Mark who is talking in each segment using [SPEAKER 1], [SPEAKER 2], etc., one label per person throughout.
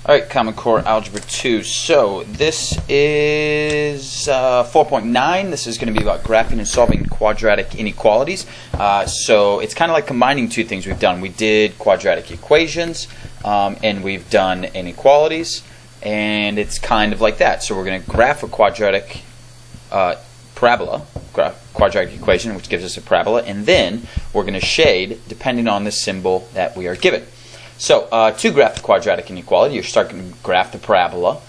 [SPEAKER 1] Alright, Common Core Algebra 2. So this is 4.9. This is going to be about graphing and solving quadratic inequalities. So it's kind of like combining two things we've done. We did quadratic equations and we've done inequalities, and it's kind of like that. So we're going to graph a quadratic parabola, quadratic equation, which gives us a parabola, and then we're going to shade depending on the symbol that we are given. So to graph the quadratic inequality, you're starting to graph the parabola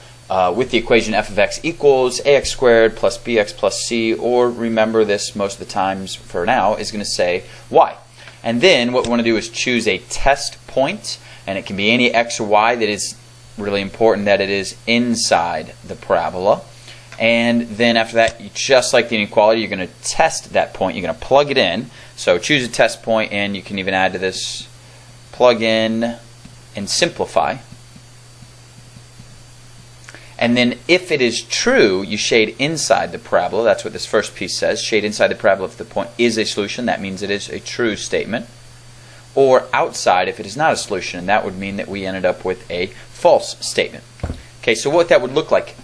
[SPEAKER 1] with the equation f of x equals ax squared plus bx plus c, or remember this most of the times for now, is going to say y. And then what we want to do is choose a test point, and it can be any x or y. That is really important that it is inside the parabola. And then after that, just like the inequality, you're going to test that point. You're going to plug it in. So choose a test point, and you can even add to this, plug in and simplify. And then if it is true, you shade inside the parabola. That's what this first piece says. Shade inside the parabola if the point is a solution. That means it is a true statement. Or outside if it is not a solution. And that would mean that we ended up with a false statement. Okay, so what that would look like.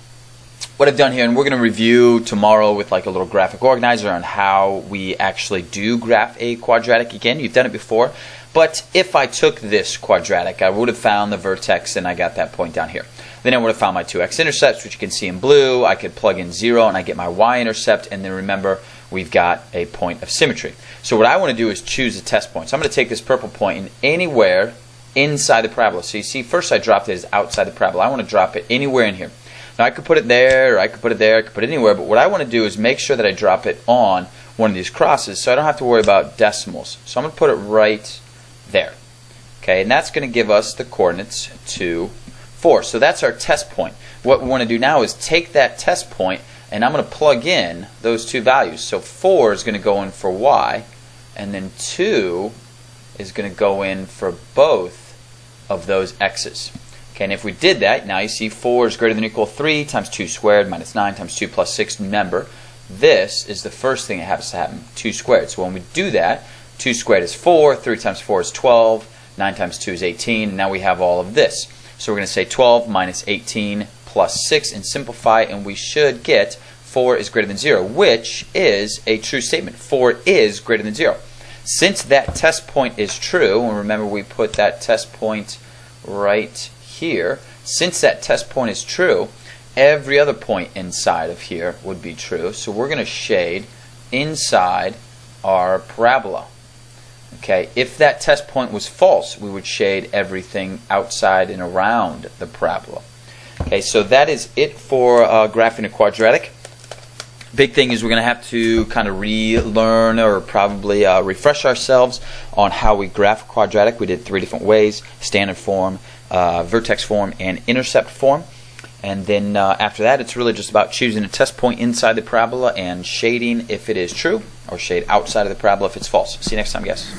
[SPEAKER 1] What I've done here, and we're going to review tomorrow with like a little graphic organizer on how we actually do graph a quadratic again. You've done it before. But if I took this quadratic, I would have found the vertex, and I got that point down here. Then I would have found my two x-intercepts, which you can see in blue. I could plug in 0, and I get my y-intercept. And then remember, we've got a point of symmetry. So what I want to do is choose a test point. So I'm going to take this purple point and anywhere inside the parabola. So you see, first I dropped it as outside the parabola. I want to drop it anywhere in here. Now I could put it there, or I could put it there, I could put it anywhere. But what I want to do is make sure that I drop it on one of these crosses, so I don't have to worry about decimals. So I'm going to put it right there. Okay, and that's going to give us the coordinates 2, 4. So that's our test point. What we want to do now is take that test point, and I'm going to plug in those two values. So 4 is going to go in for y, and then 2 is going to go in for both of those x's. Okay, and if we did that, now you see 4 is greater than or equal to 3 times 2 squared minus 9 times 2 plus 6. Remember, this is the first thing that has to happen, 2 squared. So when we do that, 2 squared is 4, 3 times 4 is 12, 9 times 2 is 18, and now we have all of this. So we're going to say 12 minus 18 plus 6 and simplify, and we should get 4 is greater than 0, which is a true statement. 4 is greater than 0. Since that test point is true, and remember we put that test point right here, since that test point is true, every other point inside of here would be true. So we're going to shade inside our parabola. Okay, if that test point was false, we would shade everything outside and around the parabola. Okay, so that is it for graphing a quadratic. Big thing is we're going to have to kind of relearn or probably refresh ourselves on how we graph a quadratic. We did 3 different ways: standard form, vertex form, and intercept form. And then after that, it's really just about choosing a test point inside the parabola and shading if it is true, or shade outside of the parabola if it's false. See you next time, guys.